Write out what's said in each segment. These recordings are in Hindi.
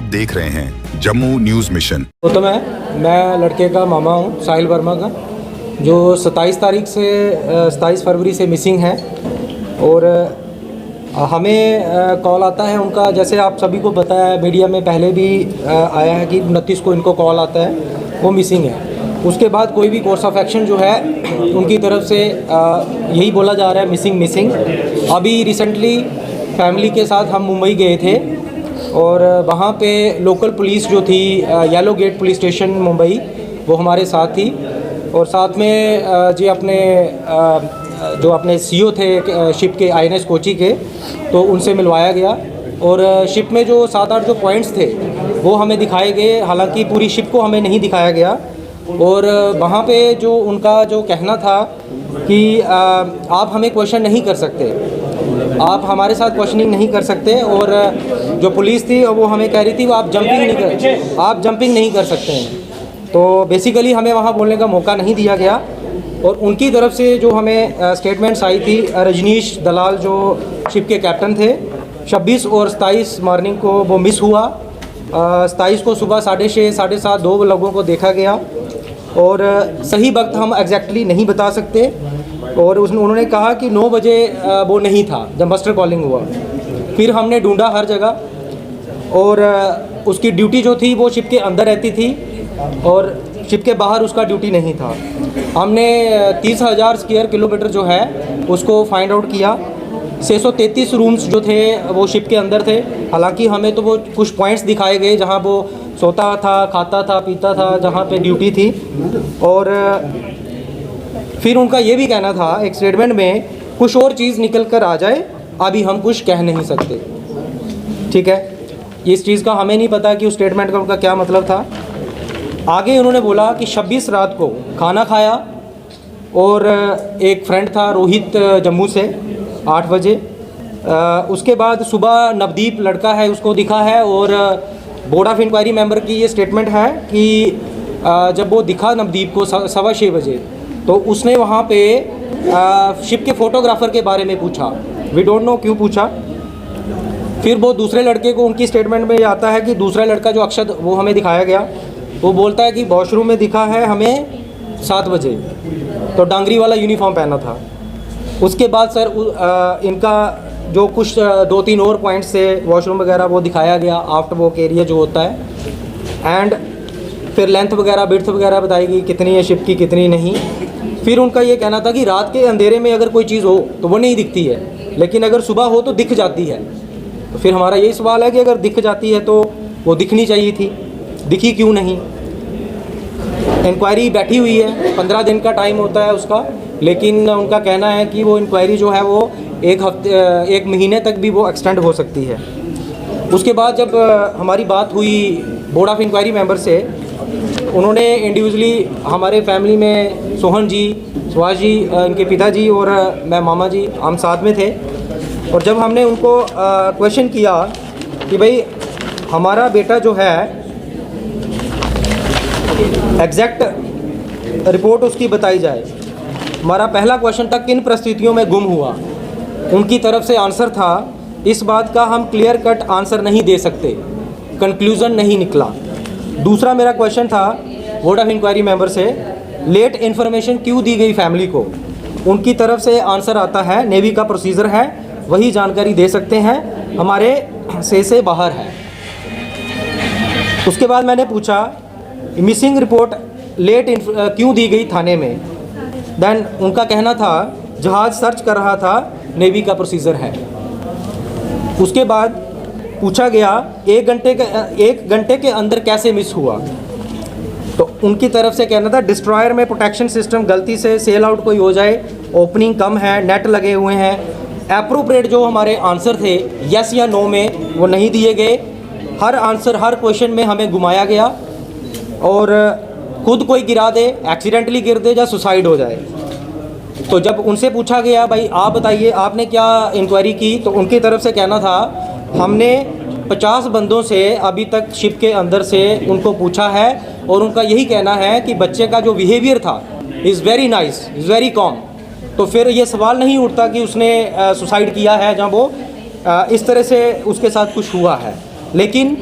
आप देख रहे हैं जम्मू न्यूज़ मिशन। तो मैं लड़के का मामा हूँ, साहिल वर्मा का, जो 27 फरवरी से मिसिंग है। और हमें कॉल आता है उनका, जैसे आप सभी को पता है, मीडिया में पहले भी आया है कि 29 को इनको कॉल आता है, वो मिसिंग है। उसके बाद कोई भी कोर्स ऑफ एक्शन जो है उनकी तरफ से यही बोला जा रहा है मिसिंग। अभी रिसेंटली फैमिली के साथ हम मुंबई गए थे और वहाँ पे लोकल पुलिस जो थी, yellow gate police station Mumbai, वो हमारे साथ थी। और साथ में जी जो अपने सीईओ थे शिप के, INS कोची के, तो उनसे मिलवाया गया। और शिप में जो 7-8 जो पॉइंट्स थे वो हमें दिखाए गए, हालांकि पूरी शिप को हमें नहीं दिखाया गया। और वहाँ पे जो उनका जो कहना था कि आप हमें क्वेश्चन नहीं कर सकते, आप हमारे साथ क्वेश्चनिंग नहीं कर सकते। और जो पुलिस थी वो हमें कह रही थी आप जंपिंग नहीं कर सकते हैं। तो बेसिकली हमें वहाँ बोलने का मौका नहीं दिया गया। और उनकी तरफ से जो हमें स्टेटमेंट्स आई थी, रजनीश दलाल जो शिप के कैप्टन थे, 26 और 27 मॉर्निंग को वो मिस हुआ। 27 को सुबह 6:30 7:30 2 लोगों को देखा गया। और सही वक्त हम एग्जैक्टली नहीं बता सकते। और उन्होंने कहा कि 9 बजे वो नहीं था जब मस्टर कॉलिंग हुआ। फिर हमने ढूंढा हर जगह, और उसकी ड्यूटी जो थी वो शिप के अंदर रहती थी और शिप के बाहर उसका ड्यूटी नहीं था। हमने 30,000 स्क्वायर किलोमीटर जो है उसको फाइंड आउट किया। 633 रूम्स जो थे वो शिप के अंदर थे। हालांकि हमें तो वो कुछ पॉइंट्स दिखाए गए जहां वो सोता था, खाता था, पीता था, जहां पे ड्यूटी थी। और फिर उनका ये भी कहना था एक स्टेटमेंट में, कुछ और चीज़ निकल कर आ जाए, अभी हम कुछ कह नहीं सकते। ठीक है, इस चीज़ का हमें नहीं पता कि उस स्टेटमेंट का उनका क्या मतलब था। आगे उन्होंने बोला कि 26 रात को खाना खाया और एक फ्रेंड था रोहित जम्मू से 8 बजे। उसके बाद सुबह नवदीप लड़का है उसको दिखा है। और बोर्ड ऑफ इंक्वायरी मेंबर की ये स्टेटमेंट है कि जब वो दिखा नवदीप को 6:15 बजे, तो उसने वहाँ पे शिप के फोटोग्राफर के बारे में पूछा। वी डोंट नो क्यों पूछा। फिर वो दूसरे लड़के को, उनकी स्टेटमेंट में आता है कि दूसरा लड़का जो अक्षत, वो हमें दिखाया गया। वो बोलता है कि वॉशरूम में दिखा है हमें 7 बजे, तो डांगरी वाला यूनिफॉर्म पहना था। उसके बाद सर इनका जो कुछ 2-3 और पॉइंट्स से वॉशरूम वगैरह वो दिखाया गया, आफ्टर वॉक एरिया जो होता है। एंड फिर लेंथ वगैरह, बिड्थ वगैरह बताई गई, कितनी है शिप की, कितनी नहीं। फिर उनका ये कहना था कि रात के अंधेरे में अगर कोई चीज़ हो तो वो नहीं दिखती है, लेकिन अगर सुबह हो तो दिख जाती है। तो फिर हमारा यही सवाल है कि अगर दिख जाती है तो वो दिखनी चाहिए थी, दिखी क्यों नहीं। इंक्वायरी बैठी हुई है, 15 दिन का टाइम होता है उसका, लेकिन उनका कहना है कि वो इंक्वायरी जो है वो 1 महीने तक भी वो एक्सटेंड हो सकती है। उसके बाद जब हमारी बात हुई बोर्ड ऑफ इंक्वायरी मेंबर से, उन्होंने इंडिविजुअली हमारे फैमिली में सोहन जी, सुभाष जी, इनके पिताजी और मैं, मामा जी, हम साथ में थे। और जब हमने उनको क्वेश्चन किया कि भाई हमारा बेटा जो है एग्जैक्ट रिपोर्ट उसकी बताई जाए, हमारा पहला क्वेश्चन था किन परिस्थितियों में गुम हुआ। उनकी तरफ से आंसर था इस बात का हम क्लियर कट आंसर नहीं दे सकते, कंक्लूज़न नहीं निकला। दूसरा मेरा क्वेश्चन था बोर्ड ऑफ इंक्वायरी मेंबर से, लेट इन्फॉर्मेशन क्यों दी गई फैमिली को। उनकी तरफ से आंसर आता है नेवी का प्रोसीजर है, वही जानकारी दे सकते हैं, हमारे से बाहर है। उसके बाद मैंने पूछा मिसिंग रिपोर्ट लेट क्यों दी गई थाने में। देन उनका कहना था जहाज़ सर्च कर रहा था, नेवी का प्रोसीजर है। उसके बाद पूछा गया 1 घंटे के अंदर कैसे मिस हुआ। तो उनकी तरफ से कहना था डिस्ट्रॉयर में प्रोटेक्शन सिस्टम गलती से सेल आउट कोई हो जाए, ओपनिंग कम है, नेट लगे हुए हैं। एप्रोप्रिएट जो हमारे आंसर थे यस या नो में, वो नहीं दिए गए। हर आंसर, हर क्वेश्चन में हमें घुमाया गया। और खुद कोई गिरा दे, एक्सीडेंटली गिर दे या सुसाइड हो जाए। तो जब उनसे पूछा गया भाई आप बताइए आपने क्या इंक्वायरी की, तो उनकी तरफ से कहना था हमने 50 बंदों से अभी तक शिप के अंदर से उनको पूछा है। और उनका यही कहना है कि बच्चे का जो बिहेवियर था is very nice, is very com. तो फिर ये सवाल नहीं उठता कि उसने सुसाइड किया है, जहाँ वो इस तरह से उसके साथ कुछ हुआ है। लेकिन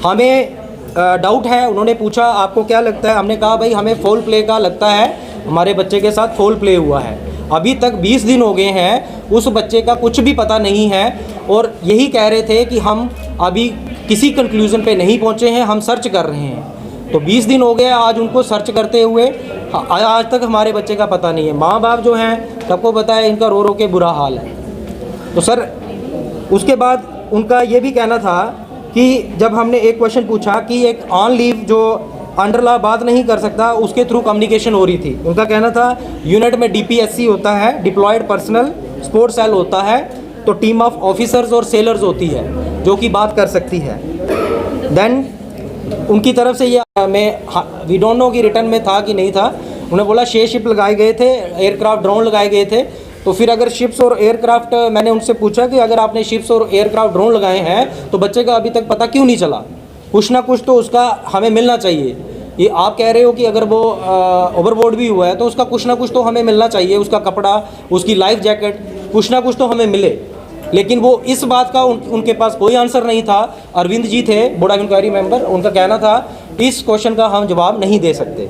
हमें डाउट है, उन्होंने पूछा आपको क्या लगता है, हमने कहा भाई हमें फोल प्ले का लगता है, हमारे बच्चे के साथ फोल प्ले हुआ है। अभी तक 20 दिन हो गए हैं, उस बच्चे का कुछ भी पता नहीं है और यही कह रहे थे कि हम अभी किसी कंक्लूज़न पे नहीं पहुंचे हैं, हम सर्च कर रहे हैं। तो 20 दिन हो गए आज उनको सर्च करते हुए, आज तक हमारे बच्चे का पता नहीं है। माँ बाप जो हैं सबको पता है, इनका रो रो के बुरा हाल है। तो सर उसके बाद उनका ये भी कहना था कि जब हमने एक क्वेश्चन पूछा कि एक ऑन लीव जो अंडर लॉ बात नहीं कर सकता, उसके थ्रू कम्युनिकेशन हो रही थी। उनका कहना था यूनिट में DPSC होता है, डिप्लॉयड पर्सनल स्पोर्ट सेल होता है, तो टीम ऑफ ऑफिसर्स और सेलर्स होती है जो कि बात कर सकती है। देन उनकी तरफ से ये वी डोंट नो कि रिटर्न में था कि नहीं था। उन्होंने बोला 6 शिप लगाए गए थे, एयरक्राफ्ट ड्रोन लगाए गए थे। तो फिर अगर शिप्स और एयरक्राफ्ट, मैंने उनसे पूछा कि अगर आपने शिप्स और एयरक्राफ्ट ड्रोन लगाए हैं तो बच्चे का अभी तक पता क्यों नहीं चला? कुछ ना कुछ तो उसका हमें मिलना चाहिए। ये आप कह रहे हो कि अगर वो ओवरबोर्ड भी हुआ है तो उसका कुछ ना कुछ तो हमें मिलना चाहिए, उसका कपड़ा, उसकी लाइफ जैकेट, कुछ ना कुछ तो हमें मिले। लेकिन वो इस बात का उनके पास कोई आंसर नहीं था। अरविंद जी थे बोर्ड ऑफ इंक्वायरी मेंबर, उनका कहना था इस क्वेश्चन का हम जवाब नहीं दे सकते।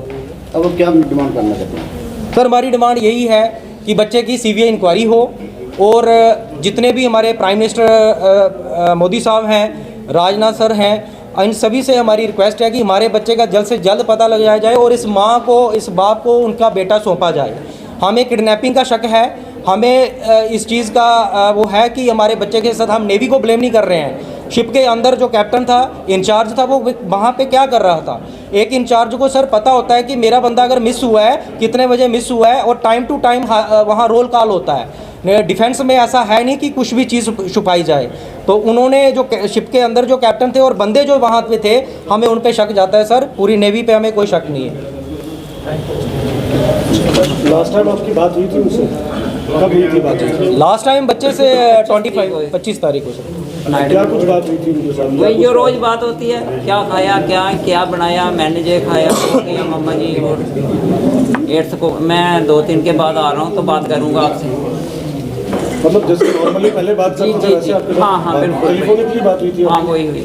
अब क्या डिमांड करना चाहते हैं? सर हमारी डिमांड यही है कि बच्चे की CBI इंक्वायरी हो और जितने भी हमारे प्राइम मिनिस्टर मोदी साहब हैं, राजनाथ सर हैं, इन सभी से हमारी रिक्वेस्ट है कि हमारे बच्चे का जल्द से जल्द पता लगाया जाए और इस माँ को, इस बाप को उनका बेटा सौंपा जाए। हमें किडनैपिंग का शक है, हमें इस चीज़ का वो है कि हमारे बच्चे के साथ, हम नेवी को ब्लेम नहीं कर रहे हैं। शिप के अंदर जो कैप्टन था, इंचार्ज था, वो वहाँ पे क्या कर रहा था? एक इंचार्ज को सर पता होता है कि मेरा बंदा अगर मिस हुआ है, कितने बजे मिस हुआ है, और टाइम टू टाइम वहाँ रोल कॉल होता है। डिफेंस में ऐसा है नहीं कि कुछ भी चीज़ छुपाई जाए। तो उन्होंने जो शिप के अंदर जो कैप्टन थे और बंदे जो वहाँ पे थे, हमें उन पे शक जाता है सर। पूरी नेवी पे हमें कोई शक नहीं है। लास्ट टाइम आपकी बात हुई थी उनसे, कब हुई थी बात? लास्ट टाइम बच्चे से 25 तारीख को सर। क्या कुछ बात हुई थी उनके साथ? वही जो रोज़ बात होती है, क्या खाया, क्या बनाया, मैंने जो खाया या मम्मा जी। और 8 को मैं 2-3 के बाद आ रहा हूँ तो बात करूँगा आपसे। मतलब जैसे नॉर्मली पहले बात करते थे वैसे आपके साथ? हाँ बिल्कुल, टेलीफोनिकली बात हुई थी? हाँ वही हुई थी।